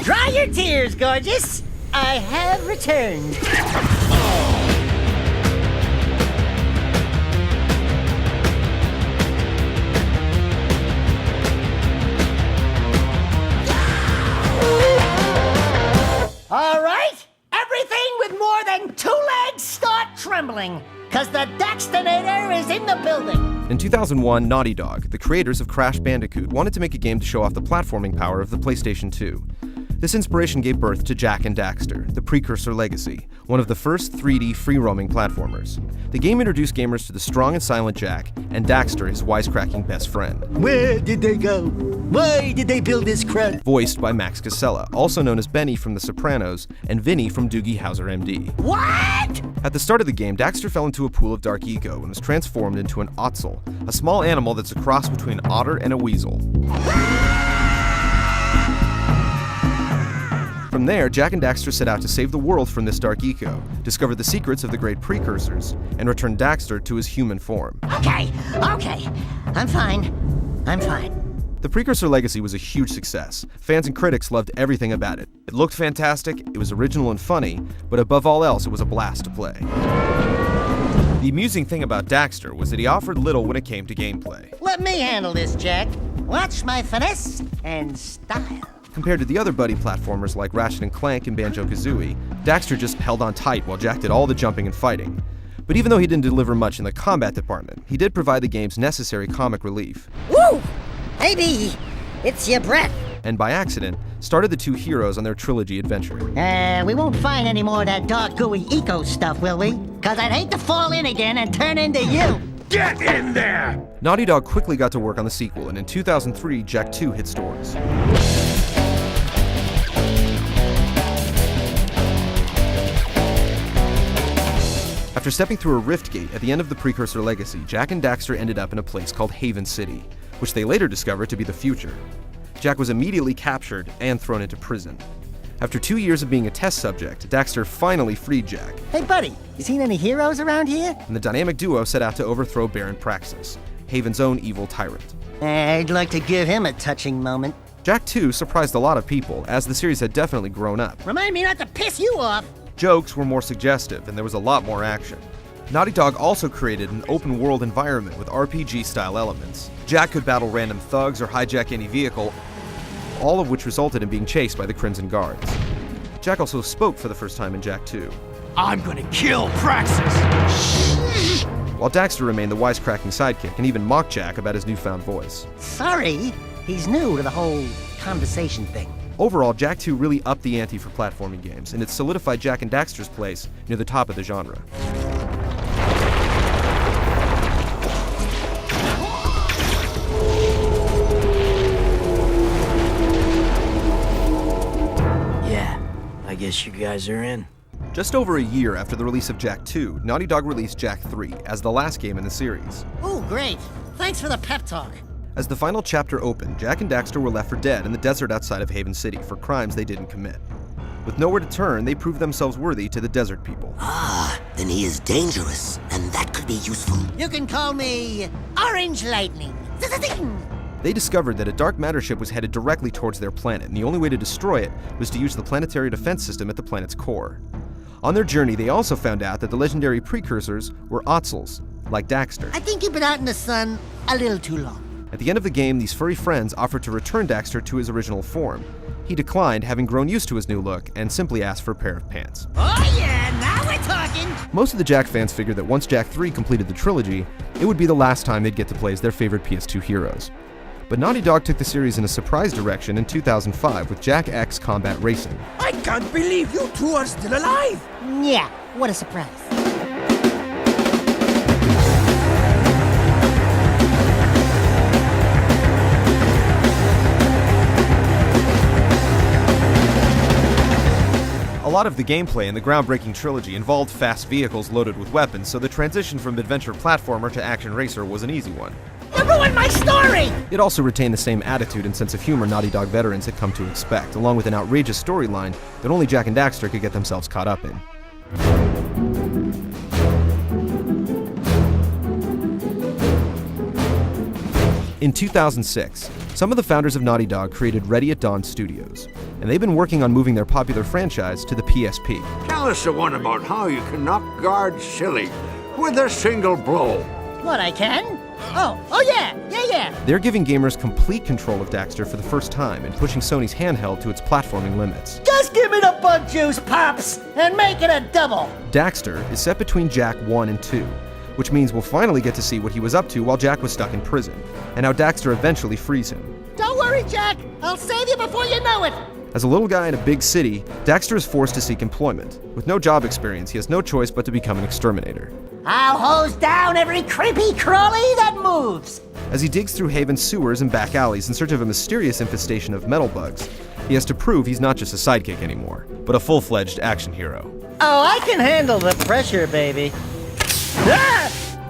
Dry your tears, gorgeous. I have returned. All right, everything with more than 2 legs start trembling, because the Daxtonator is in the building. In 2001, Naughty Dog, the creators of Crash Bandicoot, wanted to make a game to show off the platforming power of the PlayStation 2. This inspiration gave birth to Jak and Daxter, the Precursor Legacy, one of the first 3D free-roaming platformers. The game introduced gamers to the strong and silent Jak, and Daxter, his wisecracking best friend. Where did they go? Why did they build this crud? Voiced by Max Casella, also known as Benny from The Sopranos, and Vinny from Doogie Howser MD. What? At the start of the game, Daxter fell into a pool of dark ego and was transformed into an ottsel, a small animal that's a cross between an otter and a weasel. From there, Jak and Daxter set out to save the world from this dark eco, discover the secrets of the great precursors, and return Daxter to his human form. Okay. I'm fine. The Precursor Legacy was a huge success. Fans and critics loved everything about it. It looked fantastic, it was original and funny, but above all else, it was a blast to play. The amusing thing about Daxter was that he offered little when it came to gameplay. Let me handle this, Jak. Watch my finesse and style. Compared to the other buddy platformers like Ratchet & Clank and Banjo-Kazooie, Daxter just held on tight while Jak did all the jumping and fighting. But even though he didn't deliver much in the combat department, he did provide the game's necessary comic relief. Woo! Baby, it's your breath. And by accident, started the two heroes on their trilogy adventure. We won't find any more of that dark, gooey eco stuff, will we? 'Cause I'd hate to fall in again and turn into you. Get in there! Naughty Dog quickly got to work on the sequel, and in 2003, Jak II hit stores. After stepping through a rift gate at the end of the Precursor Legacy, Jak and Daxter ended up in a place called Haven City, which they later discovered to be the future. Jak was immediately captured and thrown into prison. After 2 years of being a test subject, Daxter finally freed Jak, Hey, buddy, you seen any heroes around here? and the dynamic duo set out to overthrow Baron Praxis, Haven's own evil tyrant. I'd like to give him a touching moment. Jak II surprised a lot of people, as the series had definitely grown up. Remind me not to piss you off. Jokes were more suggestive, and there was a lot more action. Naughty Dog also created an open-world environment with RPG-style elements. Jak could battle random thugs or hijack any vehicle, all of which resulted in being chased by the Crimson Guards. Jak also spoke for the first time in Jak II. I'm gonna kill Praxis! While Daxter remained the wisecracking sidekick and even mocked Jak about his newfound voice. Sorry, he's new to the whole conversation thing. Overall, Jak II really upped the ante for platforming games, and it solidified Jak and Daxter's place near the top of the genre. Yeah, I guess you guys are in. Just over a year after the release of Jak II, Naughty Dog released Jak III as the last game in the series. Ooh, great. Thanks for the pep talk. As the final chapter opened, Jak and Daxter were left for dead in the desert outside of Haven City for crimes they didn't commit. With nowhere to turn, they proved themselves worthy to the desert people. Then he is dangerous, and that could be useful. You can call me Orange Lightning. Zing. They discovered that a dark matter ship was headed directly towards their planet, and the only way to destroy it was to use the planetary defense system at the planet's core. On their journey, they also found out that the legendary precursors were ottsels, like Daxter. I think you've been out in the sun a little too long. At the end of the game, these furry friends offered to return Daxter to his original form. He declined, having grown used to his new look, and simply asked for a pair of pants. Oh yeah, now we're talking. Most of the Jak fans figured that once Jak III completed the trilogy, it would be the last time they'd get to play as their favorite PS2 heroes. But Naughty Dog took the series in a surprise direction in 2005 with Jak X Combat Racing. I can't believe you two are still alive! Yeah, what a surprise. A lot of the gameplay in the groundbreaking trilogy involved fast vehicles loaded with weapons, so the transition from adventure platformer to action racer was an easy one. You ruined my story! It also retained the same attitude and sense of humor Naughty Dog veterans had come to expect, along with an outrageous storyline that only Jak and Daxter could get themselves caught up in. In 2006, some of the founders of Naughty Dog created Ready at Dawn Studios, and they've been working on moving their popular franchise to the PSP. Tell us the one about how you can knock guards silly with a single blow. What, I can? Oh yeah. They're giving gamers complete control of Daxter for the first time and pushing Sony's handheld to its platforming limits. Just give me the bug juice, Pops, and make it a double. Daxter is set between Jak I and II, which means we'll finally get to see what he was up to while Jak was stuck in prison, and how Daxter eventually frees him. Don't worry, Jak. I'll save you before you know it. As a little guy in a big city, Daxter is forced to seek employment. With no job experience, he has no choice but to become an exterminator. I'll hose down every creepy crawly that moves. As he digs through Haven's sewers and back alleys in search of a mysterious infestation of metal bugs, he has to prove he's not just a sidekick anymore, but a full-fledged action hero. Oh, I can handle the pressure, baby. Ah!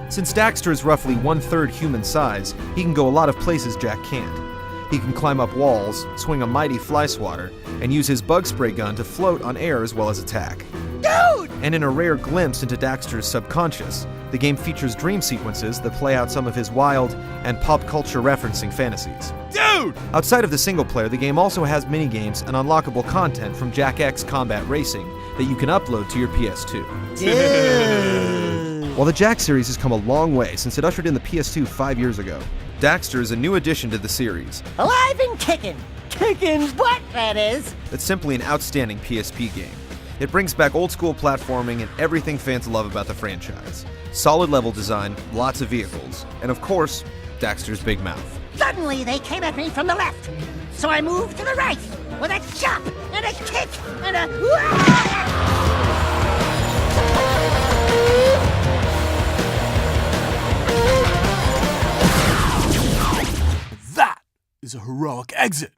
Since Daxter is roughly 1/3 human size, he can go a lot of places Jak can't. He can climb up walls, swing a mighty fly swatter, and use his bug spray gun to float on air as well as attack. Dude! And in a rare glimpse into Daxter's subconscious, the game features dream sequences that play out some of his wild and pop culture referencing fantasies. Dude! Outside of the single player, the game also has minigames and unlockable content from Jak X Combat Racing that you can upload to your PS2. Dude! While the Jak series has come a long way since it ushered in the PS2 5 years ago, Daxter is a new addition to the series. Alive and kicking. Kicking butt, that is. It's simply an outstanding PSP game. It brings back old-school platforming and everything fans love about the franchise. Solid level design, lots of vehicles, and of course, Daxter's big mouth. Suddenly, they came at me from the left. So I moved to the right with a chop and a kick and a... That is a heroic exit.